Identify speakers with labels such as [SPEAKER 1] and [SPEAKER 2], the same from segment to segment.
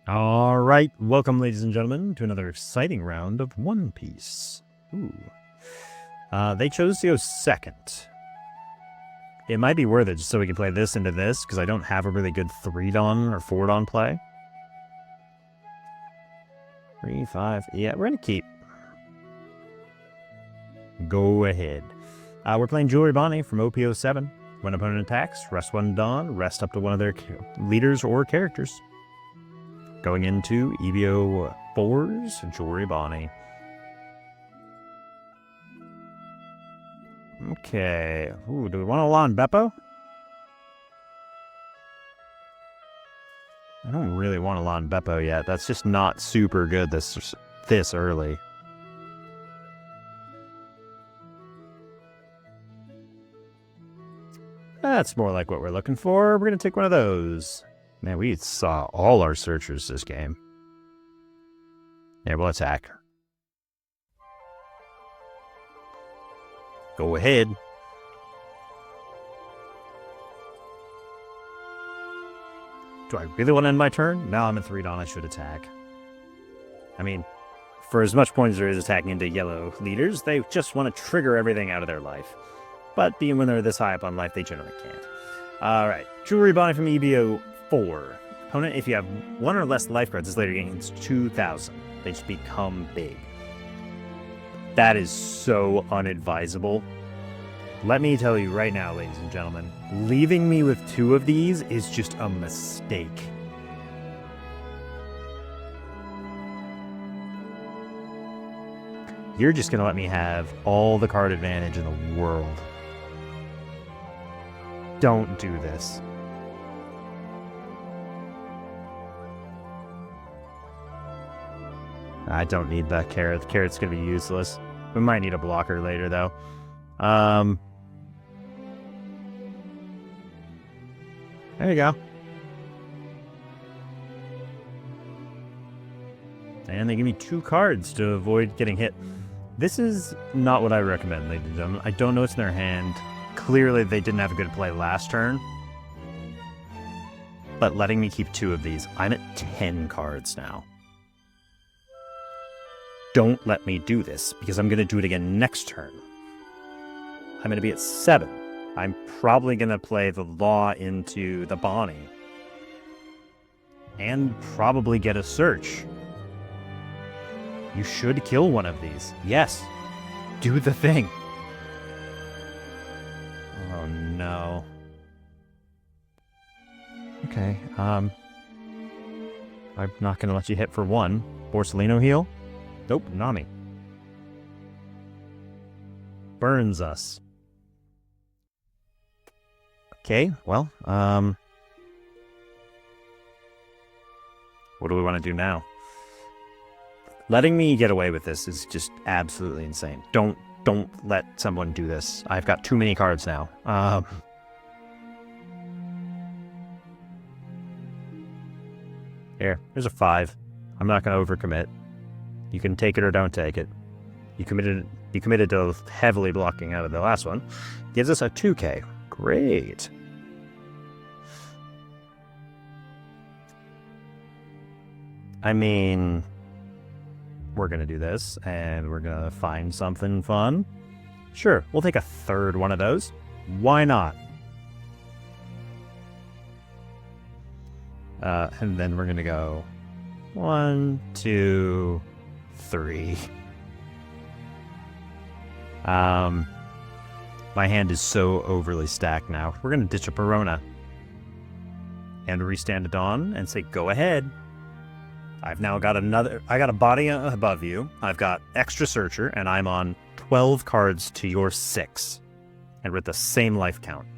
[SPEAKER 1] All right, welcome, ladies and gentlemen, to another exciting round of One Piece. Ooh. They chose to go second. It might be worth it just so we can play this into this, because I don't have a really good 3-don or 4-don play. 3, 5, yeah, we're going to keep. Go ahead. We're playing Jewelry Bonney from OP07. When opponent attacks, rest 1 Don, rest up to one of their leaders or characters. Going into EVO 4's Jewelry Bonney. Okay. Ooh, do we want to lawn Beppo? I don't really want to lawn Beppo yet. That's just not super good this early. That's more like what we're looking for. We're going to take one of those. Man, we saw all our searchers this game. Yeah, we'll attack. Go ahead. Do I really want to end my turn? Now I'm in 3-don, I should attack. I mean, for as much points as there is attacking into yellow leaders, they just want to trigger everything out of their life. But being when they're this high up on life, they generally can't. Alright, Jewelry Bonney from EVO 4. Opponent, if you have 1 or less life cards, this later gains 2,000. They just become big. That is so unadvisable. Let me tell you right now, ladies and gentlemen, leaving me with 2 of these is just a mistake. You're just going to let me have all the card advantage in the world. Don't do this. I don't need that carrot. The carrot's going to be useless. We might need a blocker later, though. There you go. And they give me 2 cards to avoid getting hit. This is not what I recommend, ladies and gentlemen. I don't know what's in their hand. Clearly, they didn't have a good play last turn. But letting me keep 2 of these, I'm at 10 cards now. Don't let me do this, because I'm going to do it again next turn. I'm going to be at 7. I'm probably going to play the Law into the Bonney. And probably get a search. You should kill one of these. Yes. Do the thing. Oh, no. Okay, I'm not going to let you hit for 1. Borsellino heal? Nope, Nami. Burns us. Okay, well, what do we want to do now? Letting me get away with this is just absolutely insane. Don't let someone do this. I've got too many cards now. Here's a 5. I'm not going to overcommit. You can take it or don't take it. You committed to heavily blocking out of the last one. Gives us a 2K. Great. I mean, we're going to do this, and we're going to find something fun. Sure, we'll take a 3rd one of those. Why not? And then we're going to go 1, 2, 3. My hand is so overly stacked now. We're going to ditch a Perona. And restand a Dawn and say, go ahead. I've now got I got a body above you. I've got extra Searcher, and I'm on 12 cards to your 6. And we're at the same life count.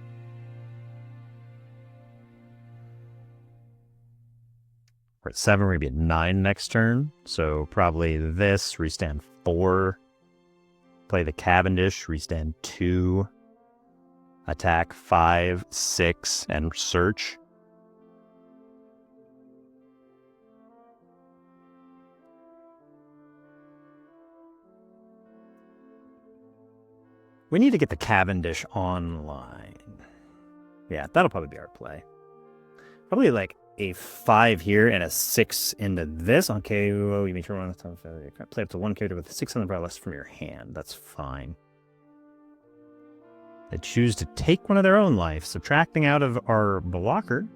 [SPEAKER 1] We're at 7, we're going to be at 9 next turn. So probably this, restand 4. Play the Cavendish, restand 2. Attack 5, 6, and search. We need to get the Cavendish online. Yeah, that'll probably be our play. Probably like a 5 here and a 6 into this. Okay, well, you may turn on the top of it. Play up to one character with 6 on the less from your hand. That's fine. They choose to take one of their own life, subtracting out of our blocker.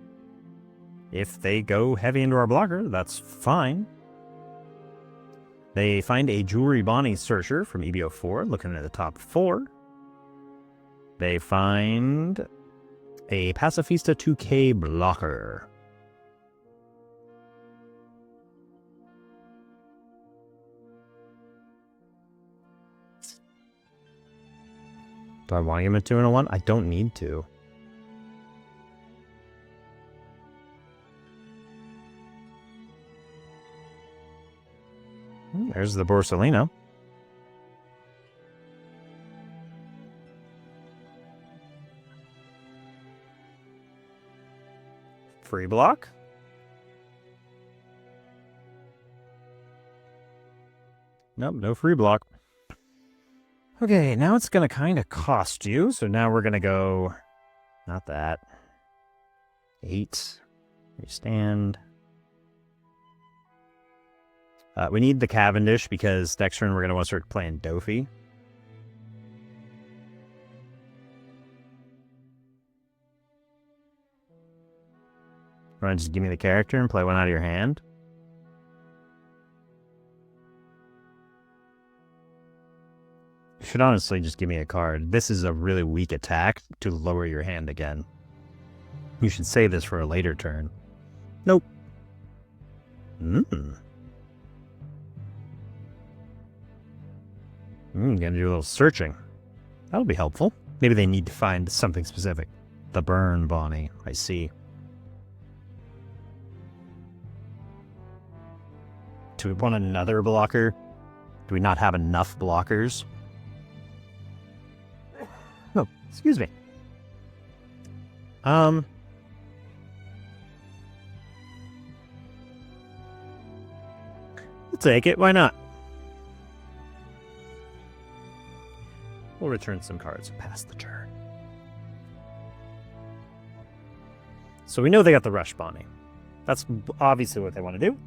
[SPEAKER 1] If they go heavy into our blocker, that's fine. They find a Jewelry Bonney Searcher from EBO4, looking at the top 4. They find a Pacifista 2K blocker. Do I want to give him a 2 and a 1? I don't need to. There's the Borsalino. Free block. Nope, no free block. Okay, now it's going to kind of cost you. So now we're going to go, not that. 8. We stand. We need the Cavendish because next turn we're going to want to start playing Dofi. You want to just give me the character and play one out of your hand? You should honestly just give me a card. This is a really weak attack to lower your hand again. You should save this for a later turn. Nope. Gonna do a little searching. That'll be helpful. Maybe they need to find something specific. The burn, Bonney. I see. Do we want another blocker? Do we not have enough blockers? Oh, excuse me. I'll take it. Why not? We'll return some cards and pass the turn. So we know they got the Rush Bonney. That's obviously what they want to do.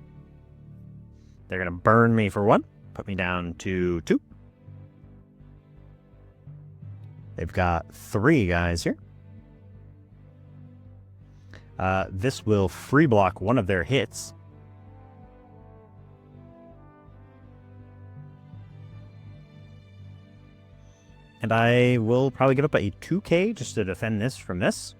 [SPEAKER 1] They're going to burn me for 1. Put me down to 2. They've got 3 guys here. This will free block one of their hits. And I will probably give up a 2K just to defend this from this.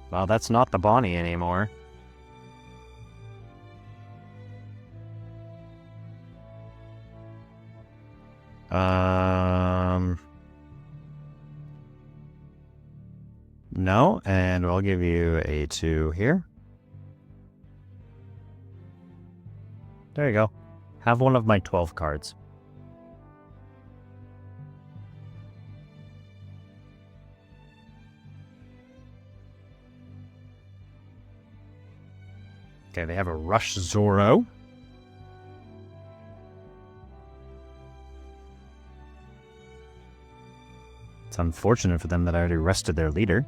[SPEAKER 1] Well, that's not the Bonney anymore. No, and we'll give you a 2 here. There you go. Have one of my 12 cards. Okay, they have a Rush Zorro. It's unfortunate for them that I already rested their leader.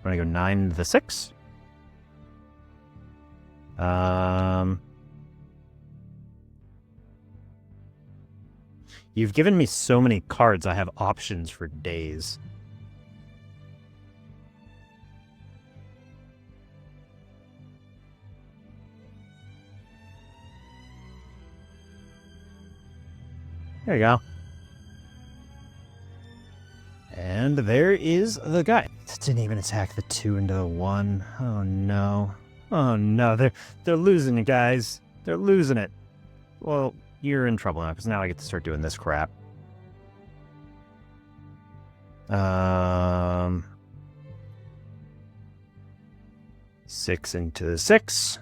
[SPEAKER 1] I'm going to go 9 to the 6. You've given me so many cards, I have options for days. There you go. And there is the guy. Didn't even attack the 2 into the 1. Oh no. Oh no, they're losing it, guys. They're losing it. Well, you're in trouble now, because now I get to start doing this crap. 6 into 6.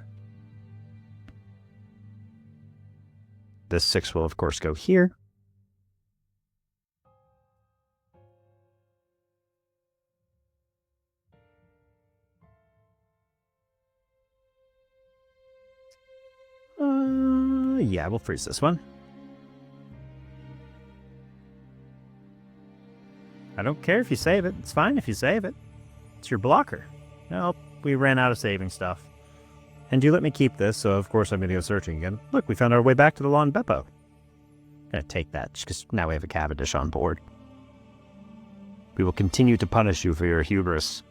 [SPEAKER 1] This 6 will, of course, go here. Yeah, we'll freeze this one. I don't care if you save it. It's fine if you save it. It's your blocker. Nope, we ran out of saving stuff. And you let me keep this, so of course I'm going to go searching again. Look, we found our way back to the Lawn Beppo. I'm going to take that, because now we have a Cavendish on board. We will continue to punish you for your hubris.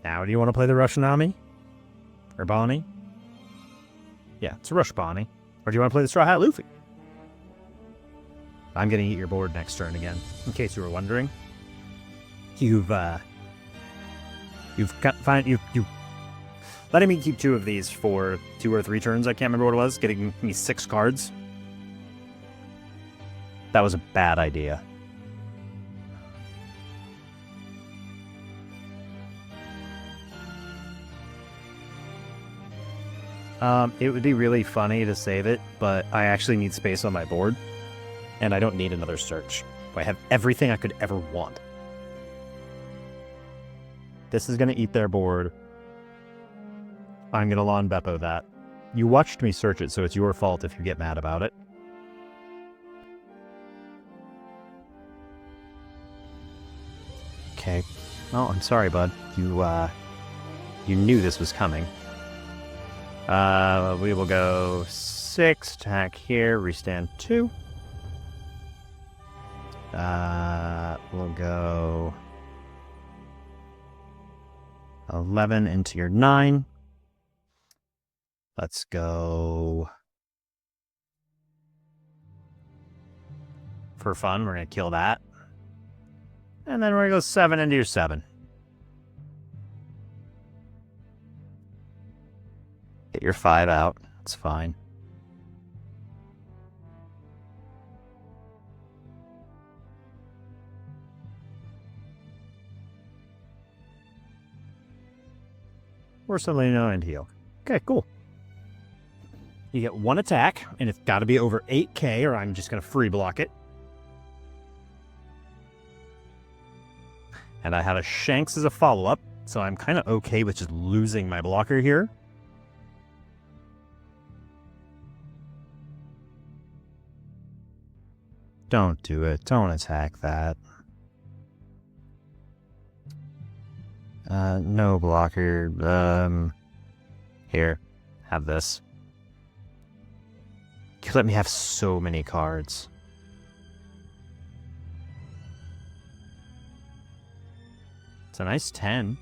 [SPEAKER 1] Now, do you want to play the Russian Army? Or Bonney? Yeah, it's a Rush Bonney. Or do you want to play the Straw Hat Luffy? I'm going to eat your board next turn again, in case you were wondering. You've letting me keep 2 of these for 2 or 3 turns, I can't remember what it was, getting me 6 cards. That was a bad idea. It would be really funny to save it, but I actually need space on my board, and I don't need another search. I have everything I could ever want. This is going to eat their board. I'm going to Lawn Beppo that. You watched me search it, so it's your fault if you get mad about it. Okay. Oh, I'm sorry, bud. You knew this was coming. We will go 6, attack here, restand 2. We'll go 11 into your 9. Let's go. For fun, we're going to kill that. And then we're going to go 7 into your 7. Get your 5 out. That's fine. Or something no end heal. Okay, cool. You get 1 attack, and it's got to be over 8k, or I'm just going to free block it. And I had a Shanks as a follow-up, so I'm kind of okay with just losing my blocker here. Don't do it. Don't attack that. No blocker. Here. Have this. You let me have so many cards. It's a nice 10.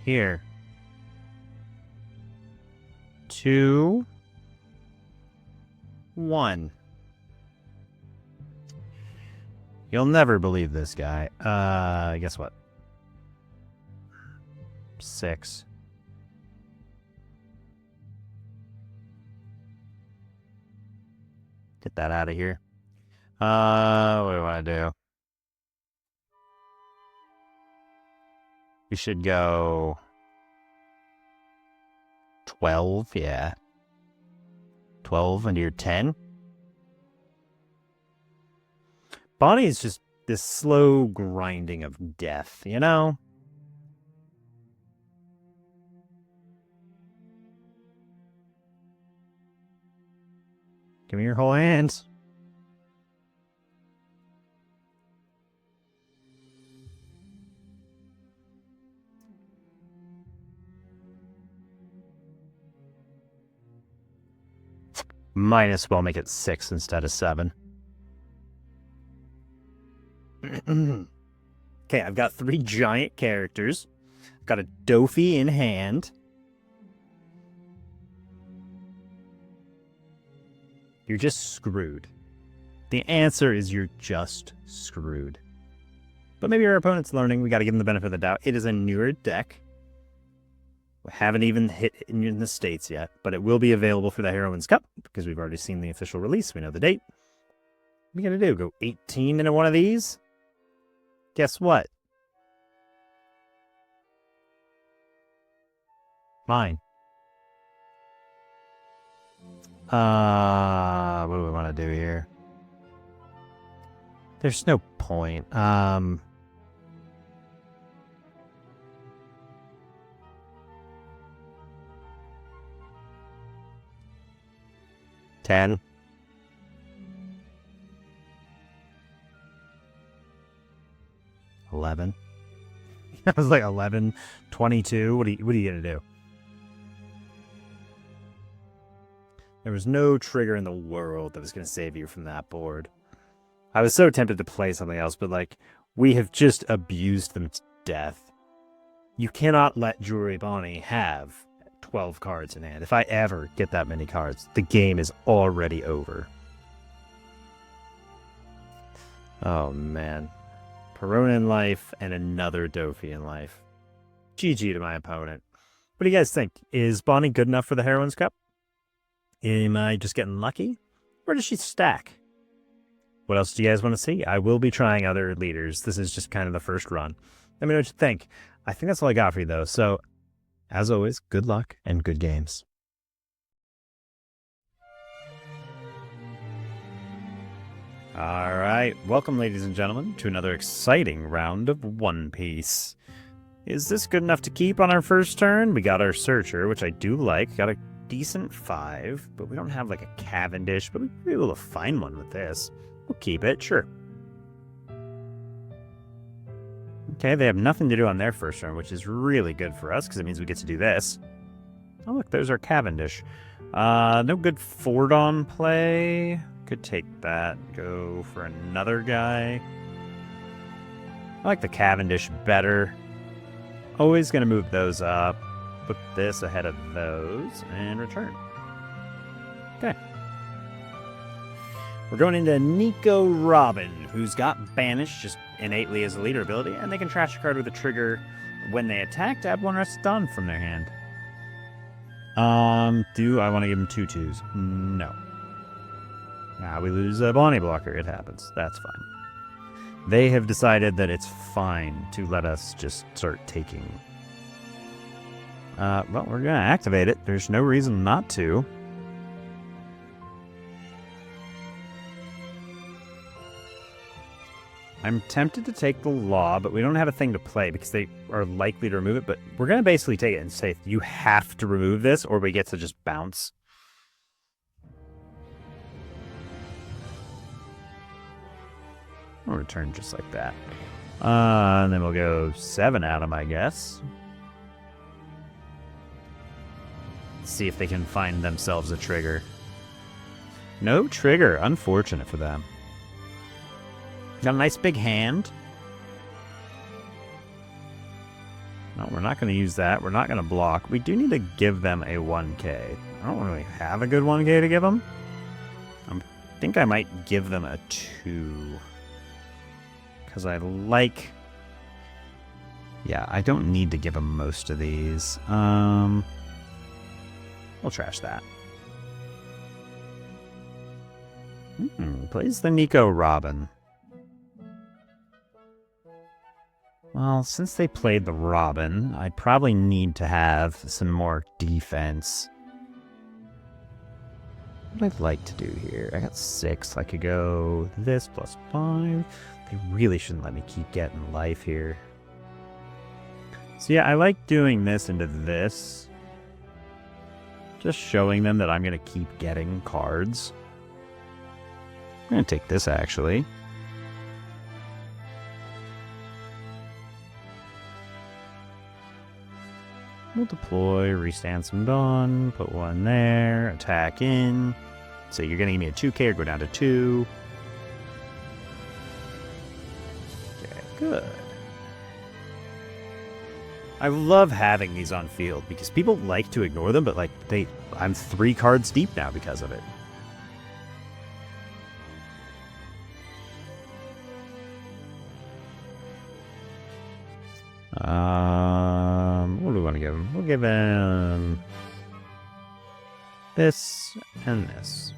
[SPEAKER 1] Here. 2. 1. You'll never believe this guy. Guess what? 6. Get that out of here. What do I do? We should go 12, yeah. 12 into your 10. Bonney is just this slow grinding of death, you know? Give me your whole hands. Might as well make it 6 instead of 7. Okay, I've got 3 giant characters. I've got a Dofi in hand. You're just screwed. The answer is you're just screwed. But maybe our opponent's learning. We got to give them the benefit of the doubt. It is a newer deck. We haven't even hit in the States yet, but it will be available for the Heroine's Cup because we've already seen the official release. We know the date. What are you going to do? Go 18 into one of these? Guess what? Mine. What do we want to do here? There's no point. 10. 11. That was like 11, 22. What are you going to do? There was no trigger in the world that was going to save you from that board. I was so tempted to play something else, but like, we have just abused them to death. You cannot let Jewelry Bonney have 12 cards in hand. If I ever get that many cards, the game is already over. Oh, man. Perona in life and another Dofi in life. GG to my opponent. What do you guys think? Is Bonney good enough for the Heroines Cup? Am I just getting lucky? Or does she stack? What else do you guys want to see? I will be trying other leaders. This is just kind of the first run. Let me know what you think. I think that's all I got for you, though. So, as always, good luck and good games. All right. Welcome, ladies and gentlemen, to another exciting round of One Piece. Is this good enough to keep on our first turn? We got our Searcher, which I do like. Got a decent 5, but we don't have like a Cavendish, but we'll be able to find one with this. We'll keep it, sure. Okay, they have nothing to do on their first turn, which is really good for us, because it means we get to do this. Oh, look, there's our Cavendish. No good Fordon play. Could take that, go for another guy. I like the Cavendish better. Always going to move those up. Put this ahead of those and return. Okay. We're going into Nico Robin, who's got Banish just innately as a leader ability, and they can trash a card with a trigger when they attack to add 1 rest done from their hand. Do I want to give them 2/2s? No. Nah, we lose a Bonney blocker. It happens. That's fine. They have decided that it's fine to let us just start taking. Well, we're going to activate it. There's no reason not to. I'm tempted to take the Law, but we don't have a thing to play because they are likely to remove it. But we're going to basically take it and say, you have to remove this or we get to just bounce. We'll return just like that. And then we'll go 7 at them, I guess. See if they can find themselves a trigger. No trigger. Unfortunate for them. Got a nice big hand. No, we're not going to use that. We're not going to block. We do need to give them a 1k. I don't really have a good 1k to give them. I think I might give them a 2. Because I like... Yeah, I don't need to give them most of these. We'll trash that. Plays the Nico Robin. Well, since they played the Robin, I probably need to have some more defense. What would I like to do here? I got 6. I could go this plus 5. They really shouldn't let me keep getting life here. So yeah, I like doing this into this. Just showing them that I'm going to keep getting cards. I'm going to take this, actually. We'll deploy, restand some Dawn, put 1 there, attack in. So you're going to give me a 2k or go down to 2. Okay, good. I love having these on field because people like to ignore them, but like I'm 3 cards deep now because of it. What do we want to give him? We'll give him this and this.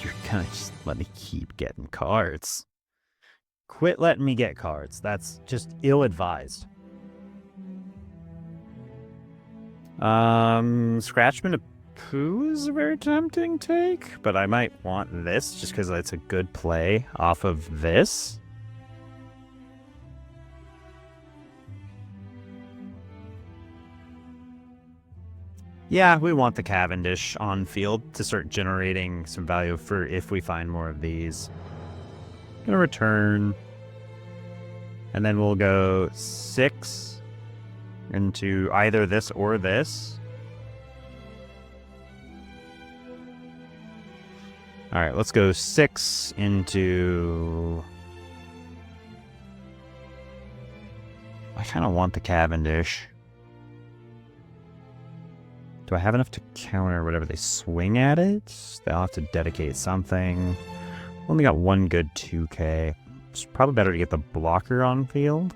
[SPEAKER 1] You're gonna just let me keep getting cards. Quit letting me get cards. That's just ill-advised. Scratchman of Pooh is a very tempting take, but I might want this just because it's a good play off of this. Yeah, we want the Cavendish on field to start generating some value for if we find more of these. Gonna return. And then we'll go 6 into either this or this. Alright, let's go 6 into... I kind of want the Cavendish. Do I have enough to counter whatever they swing at it? They'll have to dedicate something. Only got one good 2K. It's probably better to get the blocker on field.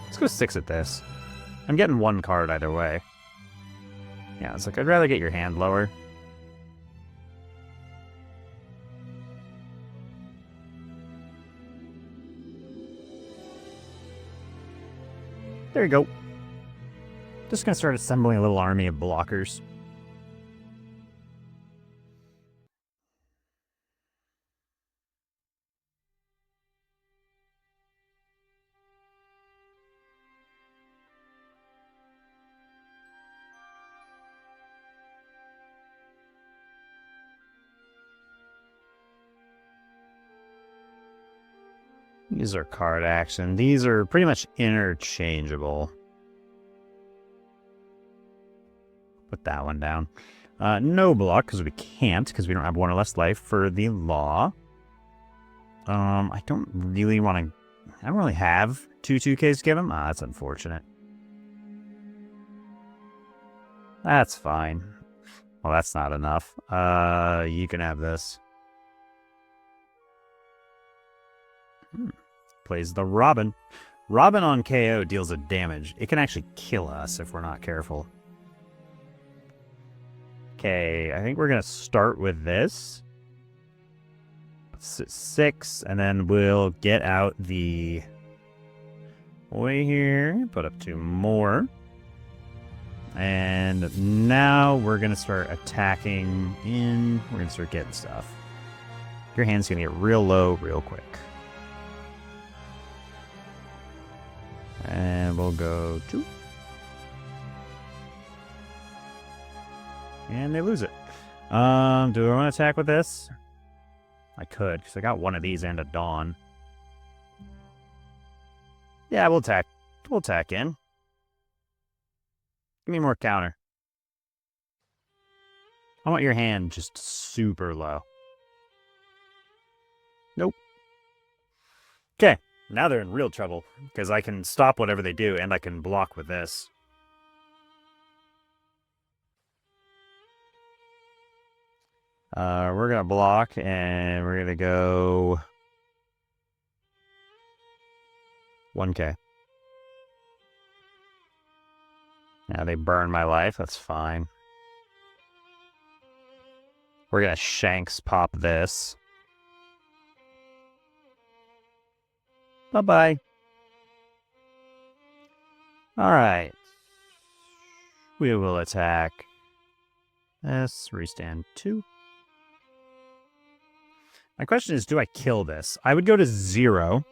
[SPEAKER 1] Let's go 6 at this. I'm getting one card either way. Yeah, it's like I'd rather get your hand lower. There you go. Just gonna start assembling a little army of blockers. These are card action. These are pretty much interchangeable. Put that one down. No block, because we can't, because we don't have one or less life for the law. I don't really want to... I don't really have 2/2Ks to give him. Ah, that's unfortunate. That's fine. Well, that's not enough. You can have this. Plays the Robin. Robin on KO deals a damage. It can actually kill us if we're not careful. Okay, I think we're going to start with this. 6, and then we'll get out the way here, put up 2 more. And now we're going to start attacking in. We're going to start getting stuff. Your hand's going to get real low real quick. And we'll go 2. And they lose it. Do I want to attack with this? I could, because I got one of these and a Dawn. Yeah, we'll attack. We'll attack in. Give me more counter. I want your hand just super low. Nope. Okay, now they're in real trouble, because I can stop whatever they do, and I can block with this. We're going to block, and we're going to go 1K. Now they burn my life. That's fine. We're going to Shanks pop this. Bye-bye. Alright. We will attack this. Restand 2. My question is, do I kill this? I would go to 0.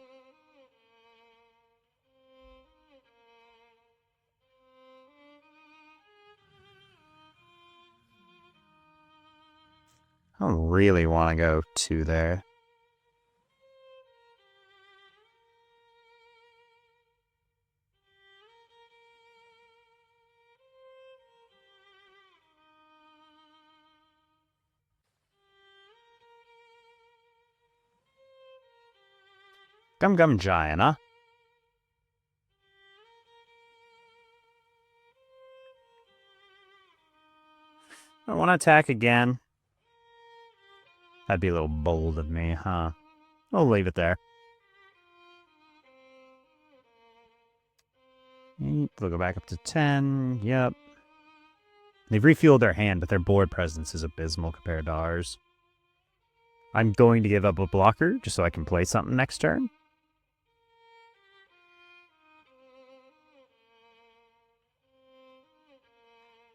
[SPEAKER 1] I don't really want to go 2 there. Gum Gum Giant, huh? I want to attack again. That'd be a little bold of me, huh? I'll leave it there. They'll go back up to 10. Yep. They've refueled their hand, but their board presence is abysmal compared to ours. I'm going to give up a blocker just so I can play something next turn.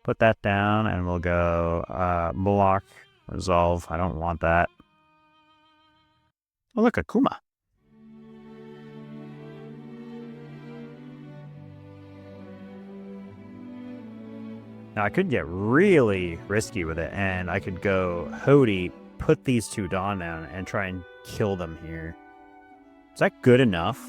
[SPEAKER 1] Put that down, and we'll go block, resolve. I don't want that. Oh, look, Akuma. Now, I could get really risky with it, and I could go Hody, put these 2 Dawn down, and try and kill them here. Is that good enough?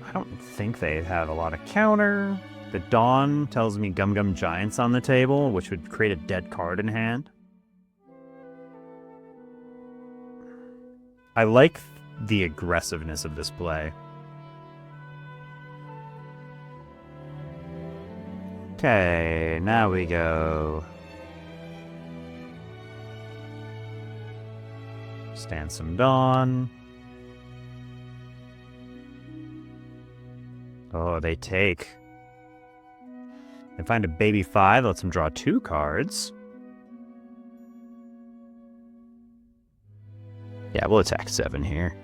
[SPEAKER 1] I don't think they have a lot of counter. The Dawn tells me Gum Gum Giants on the table, which would create a dead card in hand. I like the aggressiveness of this play. Okay, now we go. Stand some Dawn. Oh, they take. They find a baby 5, lets them draw 2 cards. Yeah, we'll attack 7 here.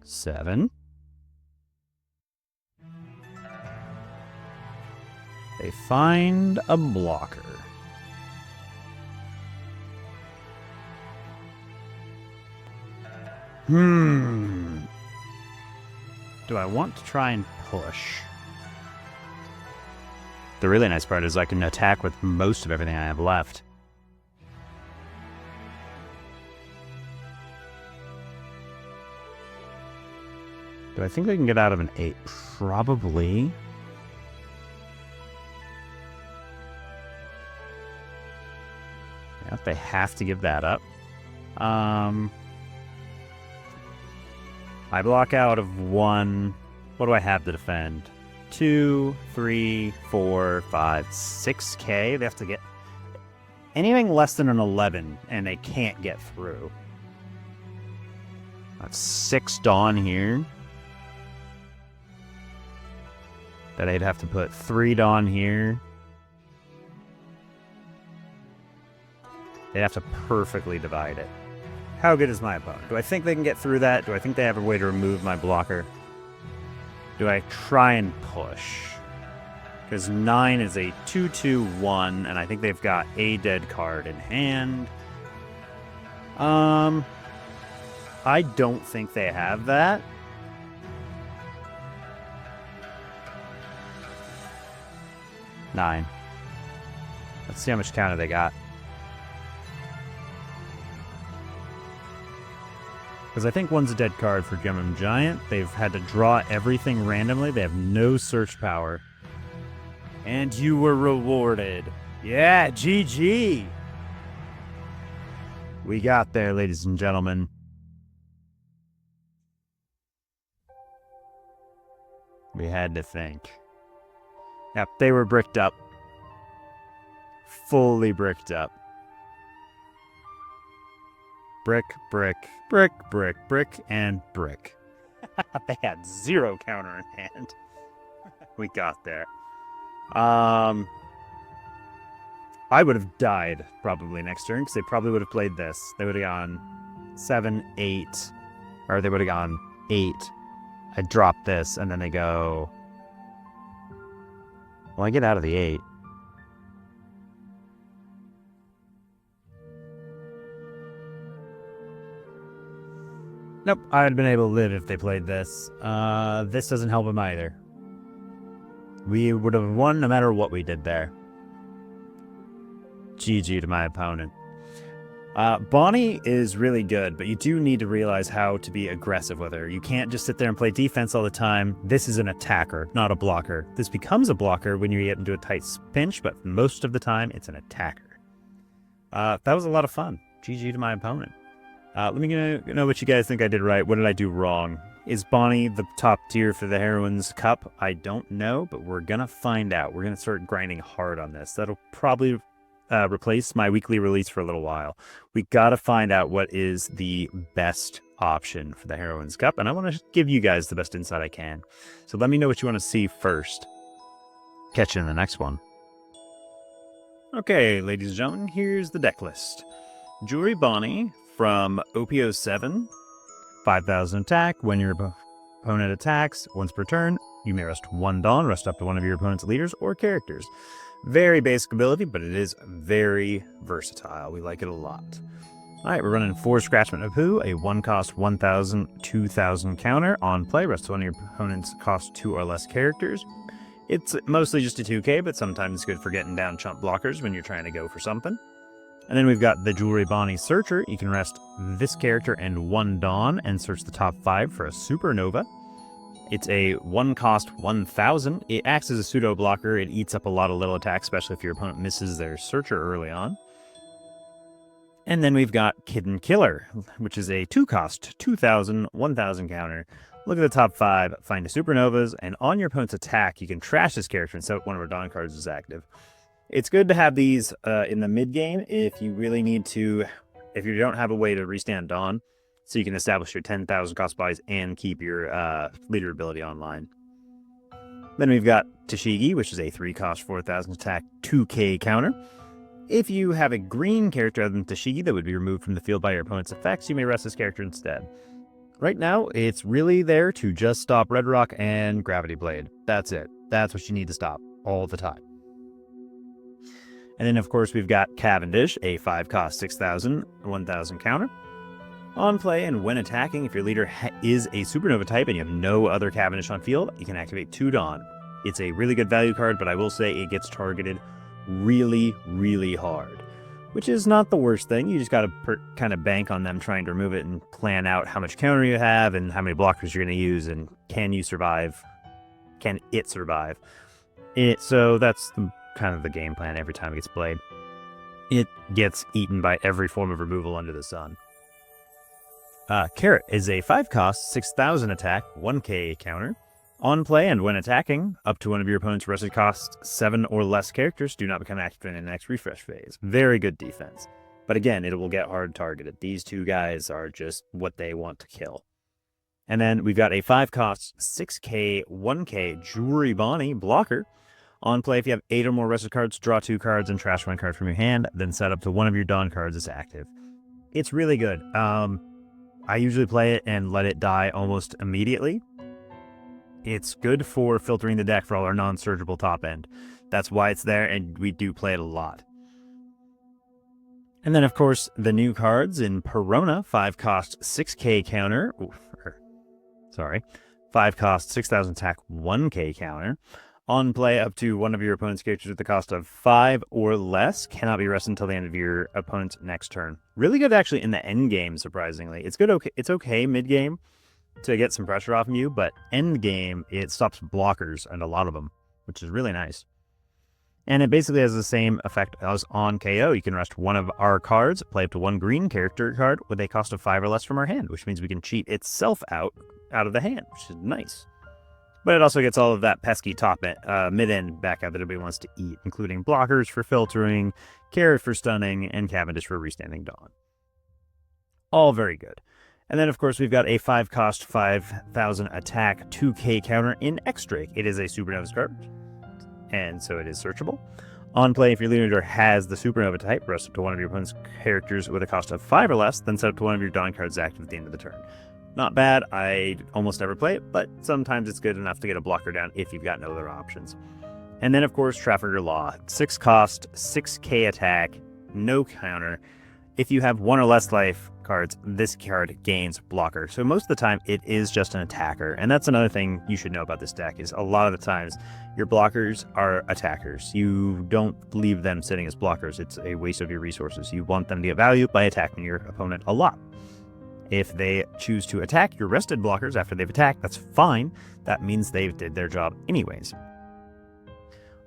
[SPEAKER 1] Seven. They find a blocker. Do I want to try and push? The really nice part is I can attack with most of everything I have left. Do I think I can get out of an 8? Probably. Yeah, they have to give that up. I block out of 1. What do I have to defend? 2, 3, 4, 5, 6K. They have to get anything less than an 11, and they can't get through. That's 6 Dawn here. That I'd have to put 3 Dawn here. They'd have to perfectly divide it. How good is my opponent? Do I think they can get through that? Do I think they have a way to remove my blocker? Do I try and push? Because 9 is a 2/2/1, and I think they've got a dead card in hand. I don't think they have that. Nine. Let's see how much counter they got. Because I think 1's a dead card for Gum Gum Giant. They've had to draw everything randomly. They have no search power. And you were rewarded. Yeah, GG. We got there, ladies and gentlemen. We had to think. Yep, they were bricked up. Fully bricked up. Brick, brick, brick, brick, brick, and brick. They had 0 counter in hand. We got there. I would have died probably next turn, because they probably would have played this. They would have gone 7, 8, or they would have gone 8. I drop this, and then they go... Well, I get out of the 8. Nope, I'd have been able to live if they played this. This doesn't help them either. We would have won no matter what we did there. GG to my opponent. Bonney is really good, but you do need to realize how to be aggressive with her. You can't just sit there and play defense all the time. This is an attacker, not a blocker. This becomes a blocker when you get into a tight pinch, but most of the time, it's an attacker. That was a lot of fun. GG to my opponent. Let me know what you guys think I did right. What did I do wrong? Is Bonney the top tier for the Heroine's Cup? I don't know, but we're going to find out. We're going to start grinding hard on this. That'll probably replace my weekly release for a little while. We got to find out what is the best option for the Heroine's Cup, and I want to give you guys the best insight I can. So let me know what you want to see first. Catch you in the next one. Okay, ladies and gentlemen, here's the deck list. Jewelry Bonney from OPO7, 5,000 attack. When your opponent attacks once per turn, you may rest 1 Dawn, rest up to one of your opponent's leaders or characters. Very basic ability, but it is very versatile. We like it a lot. Alright, we're running 4 Scratchman of Pooh, a 1-cost 1,000, 2,000 counter. On play, rest one of your opponent's cost 2 or less characters. It's mostly just a 2k, but sometimes it's good for getting down chump blockers when you're trying to go for something. And then we've got the Jewelry Bonney Searcher. You can rest this character and 1 Dawn and search the top 5 for a Supernova. It's a 1-cost 1,000. It acts as a pseudo blocker. It eats up a lot of little attacks, especially if your opponent misses their Searcher early on. And then we've got Kitten Killer, which is a 2-cost 2,000, 1,000 counter. Look at the top 5, find a Supernovas, and on your opponent's attack, you can trash this character and set up one of our Dawn cards is active. It's good to have these in the mid-game if you really need to, if you don't have a way to restand Dawn, so you can establish your 10,000 cost buys and keep your leader ability online. Then we've got Tashigi, which is a 3-cost 4,000 attack 2k counter. If you have a green character other than Tashigi that would be removed from the field by your opponent's effects, you may rest this character instead. Right now, it's really there to just stop Red Rock and Gravity Blade. That's it. That's what you need to stop all the time. And then, of course, we've got Cavendish, a 5-cost 6,000, 1,000 counter. On play and when attacking, if your leader is a Supernova type and you have no other Cavendish on field, you can activate 2 Dawn. It's a really good value card, but I will say it gets targeted really, really hard, which is not the worst thing. You just got to kind of bank on them trying to remove it and plan out how much counter you have and how many blockers you're going to use and can you survive? Can it survive? So that's kind of the game plan every time it gets played. It gets eaten by every form of removal under the sun. Carrot is a 5-cost 6,000 attack 1k counter. On play and when attacking, up to one of your opponent's rested cost 7 or less characters do not become active in the next refresh phase. Very good defense. But again, it will get hard targeted. These two guys are just what they want to kill. And then we've got a 5-cost 6k 1k Jewelry Bonney blocker. On play, if you have 8 or more rested cards, draw 2 cards and trash 1 card from your hand, then set up to one of your Dawn cards as active. It's really good. I usually play it and let it die almost immediately. It's good for filtering the deck for all our non-surgical top end. That's why it's there, and we do play it a lot. And then, of course, the new cards in Perona, 5-cost 6k counter. 5-cost 6,000 attack 1k counter. On play, up to one of your opponent's characters with the cost of 5 or less cannot be rested until the end of your opponent's next turn. Really good, actually, in the end game, surprisingly. It's good. It's okay mid-game to get some pressure off of you, but end game, it stops blockers and a lot of them, which is really nice. And it basically has the same effect as on KO. You can rest one of our cards, play up to 1 green character card with a cost of 5 or less from our hand, which means we can cheat itself out of the hand, which is nice. But it also gets all of that pesky top end, mid-end back out that everybody wants to eat, including blockers for filtering, Carrot for stunning, and Cavendish for restanding Dawn. All very good. And then, of course, we've got a 5-cost 5,000 attack 2k counter in X-Drake. It is a Supernova card, and so it is searchable. On play, if your leader has the Supernova type, rest up to one of your opponent's characters with a cost of 5 or less, then set up to one of your Dawn cards active at the end of the turn. Not bad. I almost never play it, but sometimes it's good enough to get a blocker down if you've got no other options. And then, of course, Trafficker Law. 6-cost, 6k attack, no counter. If you have 1 or less life cards, this card gains blocker. So most of the time, it is just an attacker. And that's another thing you should know about this deck is a lot of the times, your blockers are attackers. You don't leave them sitting as blockers. It's a waste of your resources. You want them to get value by attacking your opponent a lot. If they choose to attack your rested blockers after they've attacked, that's fine. That means they did their job anyways.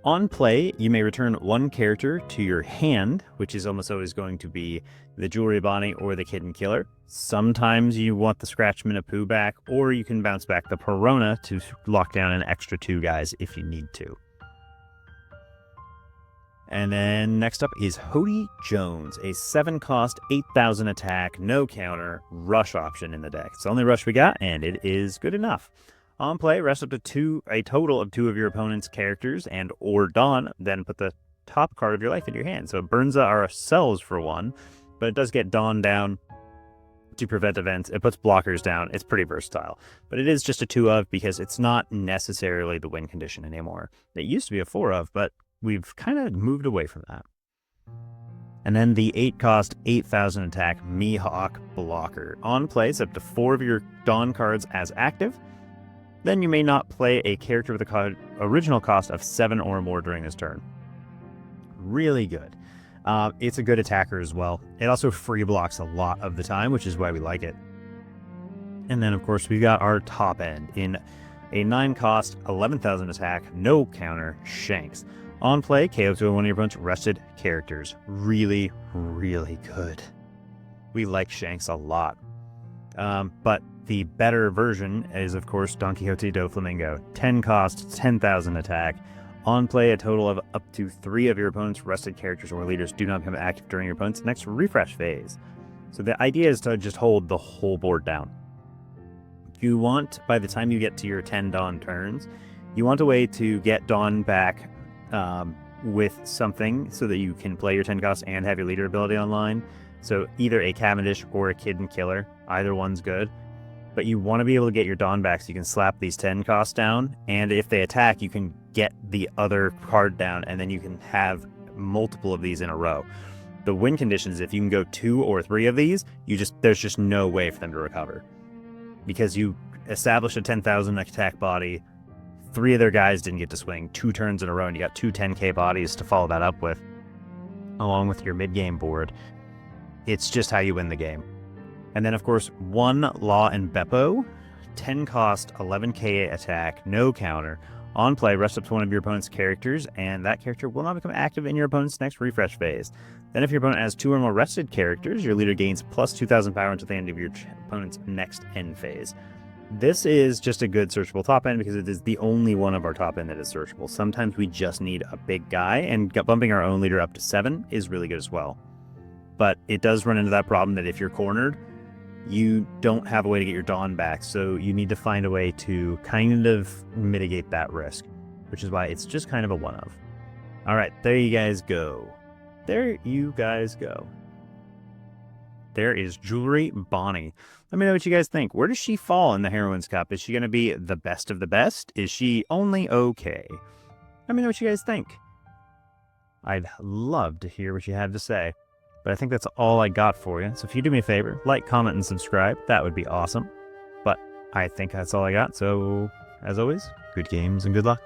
[SPEAKER 1] On play, you may return 1 character to your hand, which is almost always going to be the Jewelry Bonney or the Kitten Killer. Sometimes you want the Scratchman of Pooh back, or you can bounce back the Perona to lock down an extra 2 guys if you need to. And then next up is Hody Jones, a 7-cost, 8,000 attack, no counter, rush option in the deck. It's the only rush we got, and it is good enough. On play, rest up to a total of 2 of your opponent's characters and or Dawn, then put the top card of your life in your hand. So it burns ourselves for 1, but it does get Dawn down to prevent events. It puts blockers down. It's pretty versatile. But it is just a 2 of because it's not necessarily the win condition anymore. It used to be a 4 of, but we've kind of moved away from that. And then the 8-cost, 8,000 attack Mihawk Blocker. On play, it's up to 4 of your Dawn cards as active. Then you may not play a character with a original cost of 7 or more during this turn. Really good. It's a good attacker as well. It also free blocks a lot of the time, which is why we like it. And then, of course, we've got our top end in a 9-cost, 11,000 attack, no counter, Shanks. On play, KO to one of your opponent's rested characters. Really, really good. We like Shanks a lot. But the better version is, of course, Don Quixote do Flamingo. 10 cost, 10,000 attack. On play, a total of up to 3 of your opponent's rested characters or leaders do not become active during your opponent's next refresh phase. So the idea is to just hold the whole board down. You want, by the time you get to your 10 Dawn turns, you want a way to get Dawn back with something so that you can play your 10 cost and have your leader ability online. So either a Cavendish or a Kid and Killer, either one's good. But you want to be able to get your Dawn back so you can slap these 10 costs down, and if they attack, you can get the other card down, and then you can have multiple of these in a row. The win condition is if you can go 2 or 3 of these, there's just no way for them to recover. Because you established a 10,000 attack body, 3 of their guys didn't get to swing 2 turns in a row, and you got 2 10k bodies to follow that up with, along with your mid-game board. It's just how you win the game. And then, of course, 1 Law and Beppo, 10 cost, 11k attack, no counter. On play, rest up to one of your opponent's characters, and that character will not become active in your opponent's next refresh phase. Then if your opponent has 2 or more rested characters, your leader gains plus 2,000 power until the end of your opponent's next end phase. This is just a good searchable top end because it is the only one of our top end that is searchable. Sometimes we just need a big guy, and bumping our own leader up to 7 is really good as well. But it does run into that problem that if you're cornered, you don't have a way to get your Dawn back, so you need to find a way to kind of mitigate that risk, which is why it's just kind of a one-of. All right, there you guys go. There you guys go. There is Jewelry Bonney. Let me know what you guys think. Where does she fall in the Heroines Cup? Is she going to be the best of the best? Is she only okay? Let me know what you guys think. I'd love to hear what you have to say. But I think that's all I got for you. So if you do me a favor, like, comment, and subscribe, that would be awesome. But I think that's all I got. So, as always, good games and good luck.